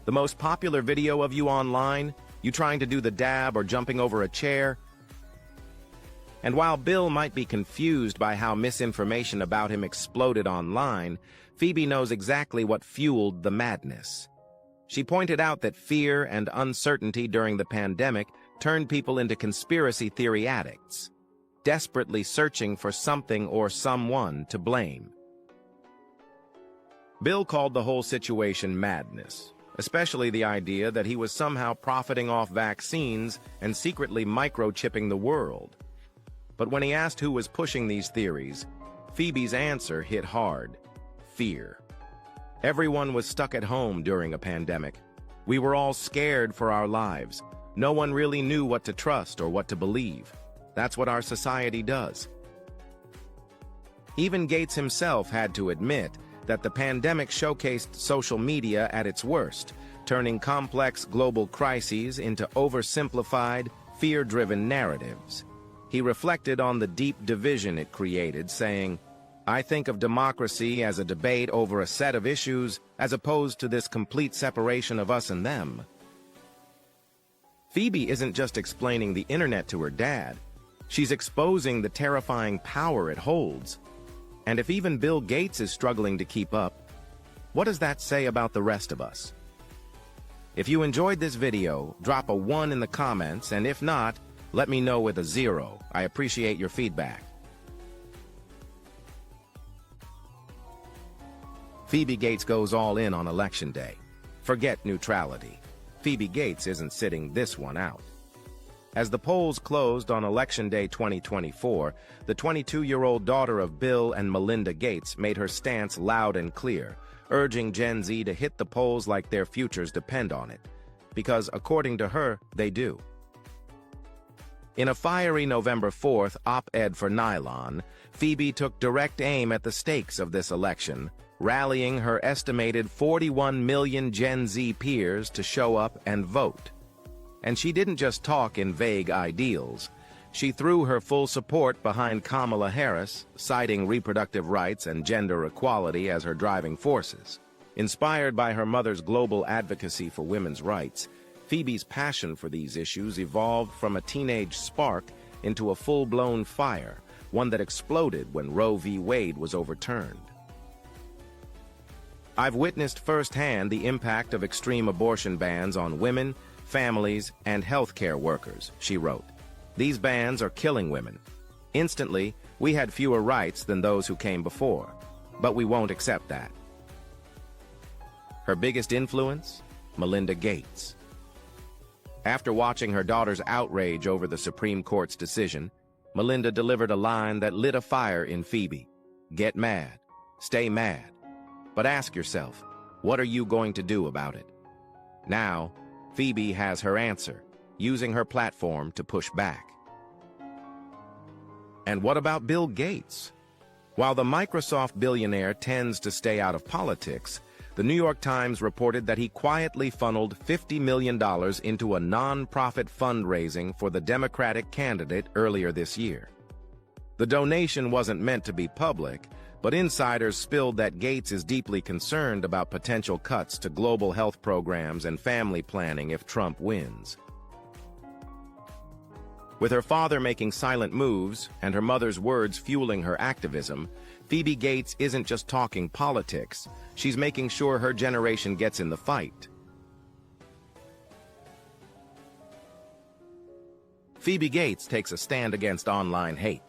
The most popular video of you online, you trying to do the dab or jumping over a chair. And while Bill might be confused by how misinformation about him exploded online, Phoebe knows exactly what fueled the madness. She pointed out that fear and uncertainty during the pandemic turned people into conspiracy theory addicts, desperately searching for something or someone to blame. Bill called the whole situation madness, especially the idea that he was somehow profiting off vaccines and secretly microchipping the world. But when he asked who was pushing these theories, Phoebe's answer hit hard: fear. Everyone was stuck at home during a pandemic. We were all scared for our lives. No one really knew what to trust or what to believe. That's what our society does. Even Gates himself had to admit that the pandemic showcased social media at its worst, turning complex global crises into oversimplified, fear-driven narratives. He reflected on the deep division it created, saying, "I think of democracy as a debate over a set of issues, as opposed to this complete separation of us and them." Phoebe isn't just explaining the internet to her dad. She's exposing the terrifying power it holds. And if even Bill Gates is struggling to keep up, what does that say about the rest of us? If you enjoyed this video, drop a 1 in the comments, and if not, let me know with a 0. I appreciate your feedback. Phoebe Gates goes all in on Election Day. Forget neutrality. Phoebe Gates isn't sitting this one out. As the polls closed on Election Day 2024, the 22-year-old daughter of Bill and Melinda Gates made her stance loud and clear, urging Gen Z to hit the polls like their futures depend on it. Because, according to her, they do. In a fiery November 4th op-ed for Nylon, Phoebe took direct aim at the stakes of this election, rallying her estimated 41 million Gen Z peers to show up and vote. And she didn't just talk in vague ideals. She threw her full support behind Kamala Harris, citing reproductive rights and gender equality as her driving forces. Inspired by her mother's global advocacy for women's rights, Phoebe's passion for these issues evolved from a teenage spark into a full-blown fire, one that exploded when Roe v. Wade was overturned. I've witnessed firsthand the impact of extreme abortion bans on women, families, and healthcare workers, she wrote. These bans are killing women. Instantly, we had fewer rights than those who came before, but we won't accept that. Her biggest influence? Melinda Gates. After watching her daughter's outrage over the Supreme Court's decision, Melinda delivered a line that lit a fire in Phoebe. Get mad. Stay mad. But ask yourself, what are you going to do about it? Now, Phoebe has her answer, using her platform to push back. And what about Bill Gates? While the Microsoft billionaire tends to stay out of politics, the New York Times reported that he quietly funneled $50 million into a non-profit fundraising for the Democratic candidate earlier this year. The donation wasn't meant to be public, but insiders spilled that Gates is deeply concerned about potential cuts to global health programs and family planning if Trump wins. With her father making silent moves and her mother's words fueling her activism, Phoebe Gates isn't just talking politics, she's making sure her generation gets in the fight. Phoebe Gates takes a stand against online hate.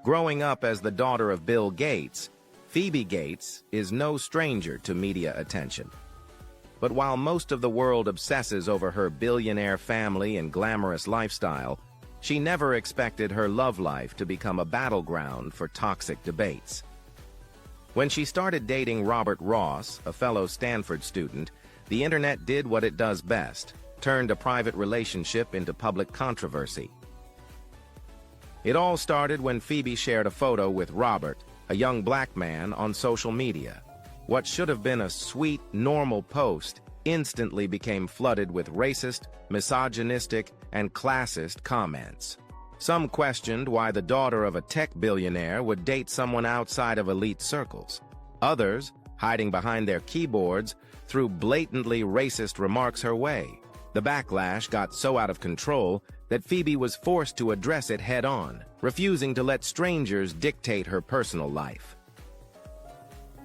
Growing up as the daughter of Bill Gates, Phoebe Gates is no stranger to media attention. But while most of the world obsesses over her billionaire family and glamorous lifestyle, she never expected her love life to become a battleground for toxic debates. When she started dating Robert Ross, a fellow Stanford student, the internet did what it does best, turned a private relationship into public controversy. It all started when Phoebe shared a photo with Robert, a young black man, on social media. What should have been a sweet, normal post instantly became flooded with racist, misogynistic, and classist comments. Some questioned why the daughter of a tech billionaire would date someone outside of elite circles. Others, hiding behind their keyboards, threw blatantly racist remarks her way. The backlash got so out of control that Phoebe was forced to address it head-on, refusing to let strangers dictate her personal life.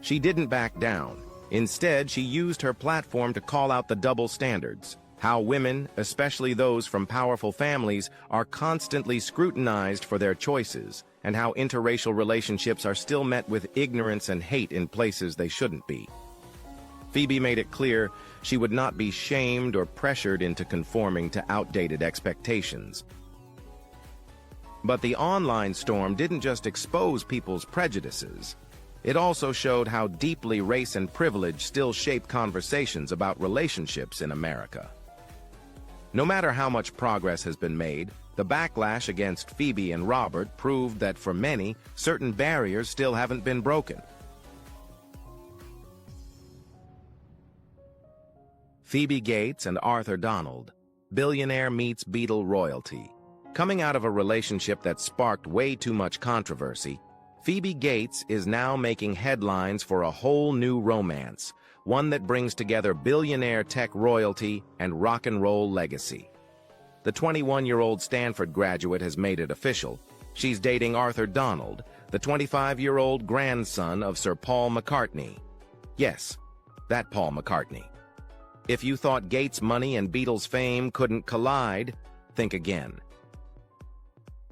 She didn't back down. Instead, she used her platform to call out the double standards, how women, especially those from powerful families, are constantly scrutinized for their choices, and how interracial relationships are still met with ignorance and hate in places they shouldn't be. Phoebe made it clear she would not be shamed or pressured into conforming to outdated expectations. But the online storm didn't just expose people's prejudices. It also showed how deeply race and privilege still shape conversations about relationships in America. No matter how much progress has been made, the backlash against Phoebe and Robert proved that for many, certain barriers still haven't been broken. Phoebe Gates and Arthur Donald, billionaire meets Beatle royalty. Coming out of a relationship that sparked way too much controversy, Phoebe Gates is now making headlines for a whole new romance, one that brings together billionaire tech royalty and rock and roll legacy. The 21-year-old Stanford graduate has made it official. She's dating Arthur Donald, the 25-year-old grandson of Sir Paul McCartney. Yes, that Paul McCartney. If you thought Gates' money and Beatles' fame couldn't collide, think again.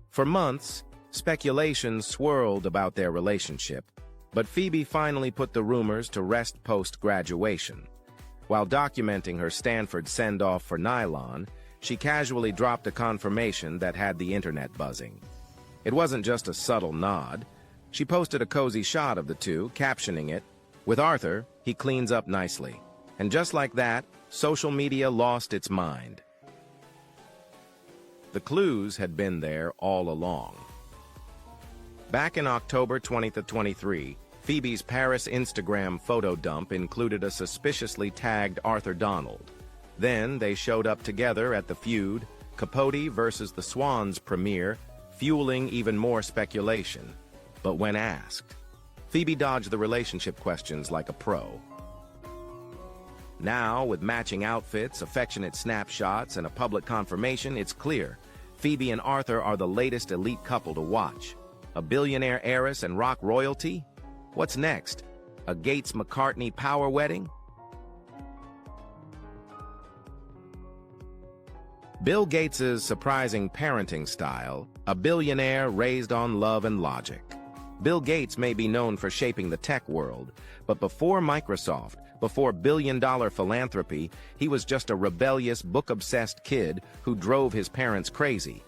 For months, speculation swirled about their relationship. But Phoebe finally put the rumors to rest post-graduation. While documenting her Stanford send-off for Nylon, she casually dropped a confirmation that had the internet buzzing. It wasn't just a subtle nod. She posted a cozy shot of the two, captioning it, "With Arthur, he cleans up nicely." And just like that, social media lost its mind. The clues had been there all along. Back in October 2023, Phoebe's Paris Instagram photo dump included a suspiciously tagged Arthur Donald. Then they showed up together at the Feud, Capote versus the Swans premiere, fueling even more speculation. But when asked, Phoebe dodged the relationship questions like a pro. Now, with matching outfits, affectionate snapshots, and a public confirmation, it's clear Phoebe and Arthur are the latest elite couple to watch. A billionaire heiress and rock royalty? What's next? A Gates-McCartney power wedding? Bill Gates's surprising parenting style, a billionaire raised on love and logic. Bill Gates may be known for shaping the tech world, but before Microsoft, before billion-dollar philanthropy, he was just a rebellious, book-obsessed kid who drove his parents crazy.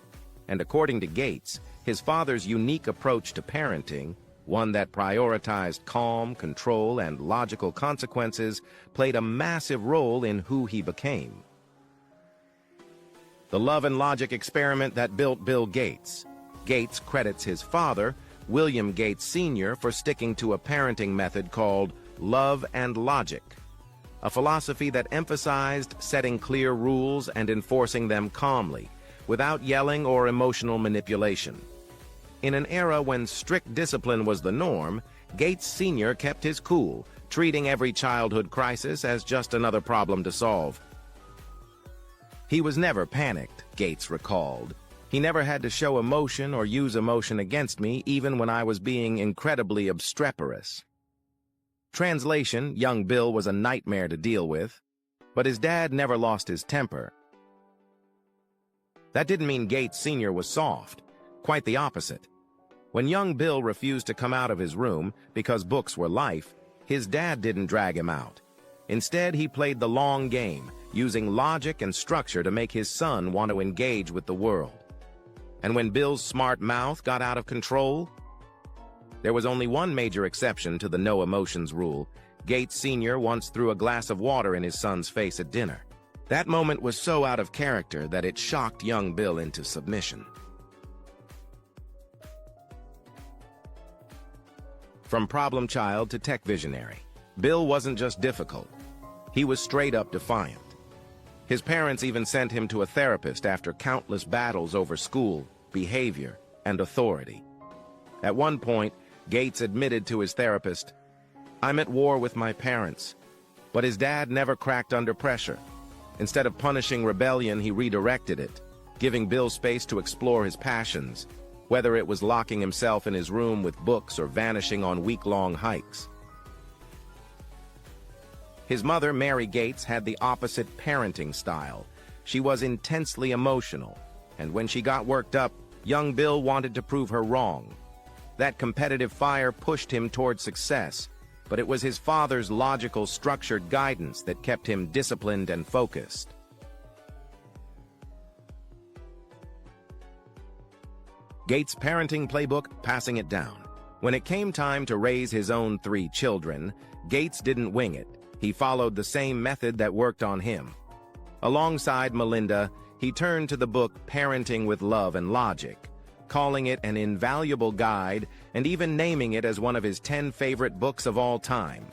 And according to Gates, his father's unique approach to parenting, one that prioritized calm, control, and logical consequences, played a massive role in who he became. The love and logic experiment that built Bill Gates. Gates credits his father, William Gates Sr., for sticking to a parenting method called love and logic, a philosophy that emphasized setting clear rules and enforcing them calmly, without yelling or emotional manipulation. In an era when strict discipline was the norm, Gates Sr. kept his cool, treating every childhood crisis as just another problem to solve. He was never panicked, Gates recalled. He never had to show emotion or use emotion against me, even when I was being incredibly obstreperous. Translation, young Bill was a nightmare to deal with, but his dad never lost his temper. That didn't mean Gates Sr. was soft. Quite the opposite. When young Bill refused to come out of his room because books were life, his dad didn't drag him out. Instead, he played the long game, using logic and structure to make his son want to engage with the world. And when Bill's smart mouth got out of control, there was only one major exception to the no emotions rule. Gates Sr. once threw a glass of water in his son's face at dinner. That moment was so out of character that it shocked young Bill into submission. From problem child to tech visionary, Bill wasn't just difficult. He was straight-up defiant. His parents even sent him to a therapist after countless battles over school, behavior, and authority. At one point, Gates admitted to his therapist, "I'm at war with my parents." But his dad never cracked under pressure. Instead of punishing rebellion, he redirected it, giving Bill space to explore his passions, whether it was locking himself in his room with books or vanishing on week-long hikes. His mother, Mary Gates, had the opposite parenting style. She was intensely emotional, and when she got worked up, young Bill wanted to prove her wrong. That competitive fire pushed him toward success, but it was his father's logical, structured guidance that kept him disciplined and focused. Gates' parenting playbook, passing it down. When it came time to raise his own 3 children, Gates didn't wing it. He followed the same method that worked on him. Alongside Melinda, he turned to the book Parenting with Love and Logic, calling it an invaluable guide and even naming it as one of his 10 favorite books of all time.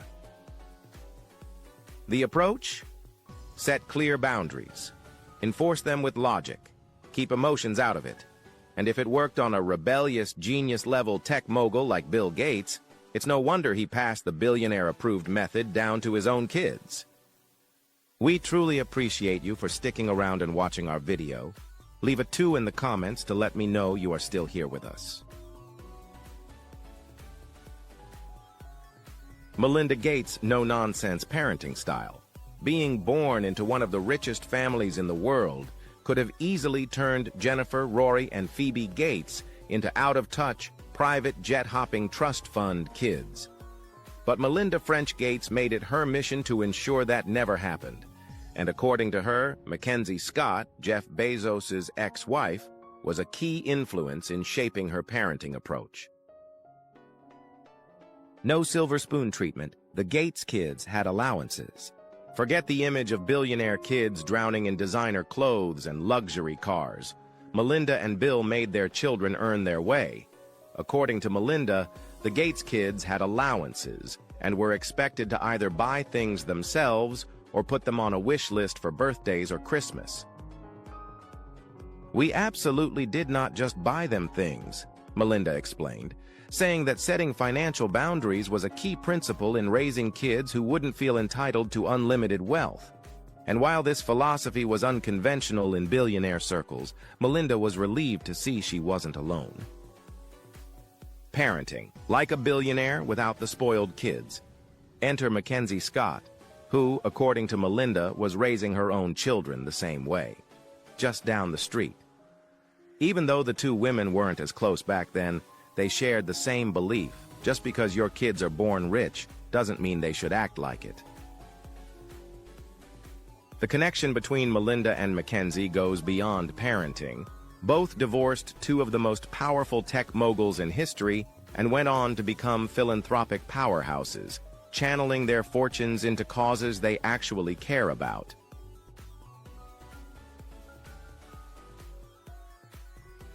The approach? Set clear boundaries. Enforce them with logic. Keep emotions out of it. And if it worked on a rebellious, genius-level tech mogul like Bill Gates, it's no wonder he passed the billionaire-approved method down to his own kids. We truly appreciate you for sticking around and watching our video. Leave a 2 in the comments to let me know you are still here with us. Melinda Gates' no-nonsense parenting style. Being born into one of the richest families in the world could have easily turned Jennifer, Rory, and Phoebe Gates into out-of-touch, private jet-hopping trust fund kids. But Melinda French Gates made it her mission to ensure that never happened. And according to her, Mackenzie Scott, Jeff Bezos' ex-wife, was a key influence in shaping her parenting approach. No silver spoon treatment. The Gates kids had allowances. Forget the image of billionaire kids drowning in designer clothes and luxury cars. Melinda and Bill made their children earn their way. According to Melinda, the Gates kids had allowances and were expected to either buy things themselves or put them on a wish list for birthdays or Christmas. "We absolutely did not just buy them things," Melinda explained, saying that setting financial boundaries was a key principle in raising kids who wouldn't feel entitled to unlimited wealth. And while this philosophy was unconventional in billionaire circles, Melinda was relieved to see she wasn't alone. Parenting, like a billionaire without the spoiled kids. Enter Mackenzie Scott, who, according to Melinda, was raising her own children the same way, just down the street. Even though the two women weren't as close back then, they shared the same belief: just because your kids are born rich doesn't mean they should act like it. The connection between Melinda and Mackenzie goes beyond parenting. Both divorced two of the most powerful tech moguls in history and went on to become philanthropic powerhouses, channeling their fortunes into causes they actually care about.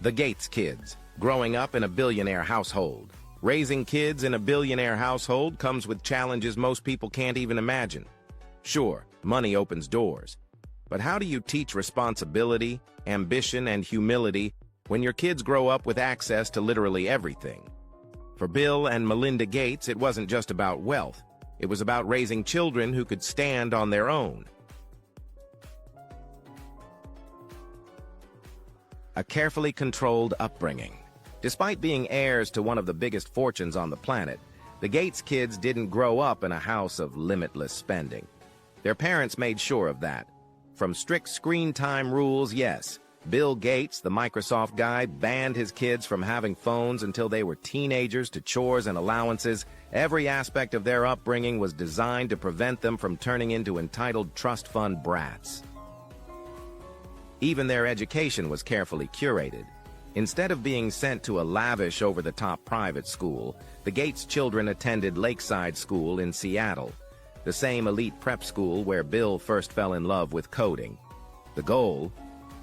The Gates kids, growing up in a billionaire household. Raising kids in a billionaire household comes with challenges most people can't even imagine. Sure, money opens doors. But how do you teach responsibility, ambition, and humility when your kids grow up with access to literally everything? For Bill and Melinda Gates, it wasn't just about wealth. It was about raising children who could stand on their own. A carefully controlled upbringing. Despite being heirs to one of the biggest fortunes on the planet, the Gates kids didn't grow up in a house of limitless spending. Their parents made sure of that. From strict screen time rules, yes, Bill Gates, the Microsoft guy, banned his kids from having phones until they were teenagers, to chores and allowances. Every aspect of their upbringing was designed to prevent them from turning into entitled trust fund brats. Even their education was carefully curated. Instead of being sent to a lavish, over-the-top private school, the Gates children attended Lakeside School in Seattle, the same elite prep school where Bill first fell in love with coding. The goal?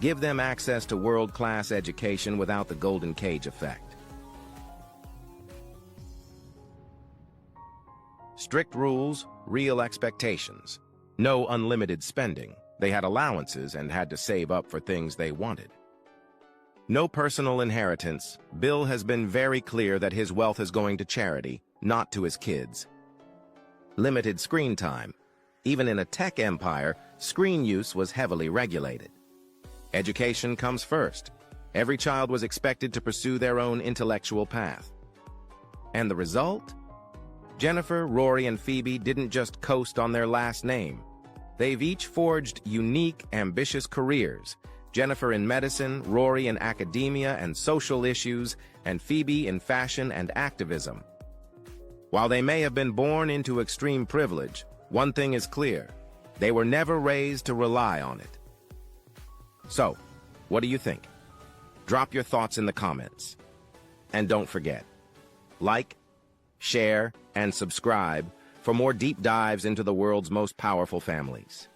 Give them access to world-class education without the golden cage effect. Strict rules, real expectations. No unlimited spending. They had allowances and had to save up for things they wanted. No personal inheritance. Bill has been very clear that his wealth is going to charity, not to his kids. Limited screen time. Even in a tech empire, screen use was heavily regulated. Education comes first. Every child was expected to pursue their own intellectual path. And the result? Jennifer, Rory, and Phoebe didn't just coast on their last name. They've each forged unique, ambitious careers. Jennifer in medicine, Rory in academia and social issues, and Phoebe in fashion and activism. While they may have been born into extreme privilege, one thing is clear: they were never raised to rely on it. So, what do you think? Drop your thoughts in the comments. And don't forget, like, share, and subscribe for more deep dives into the world's most powerful families.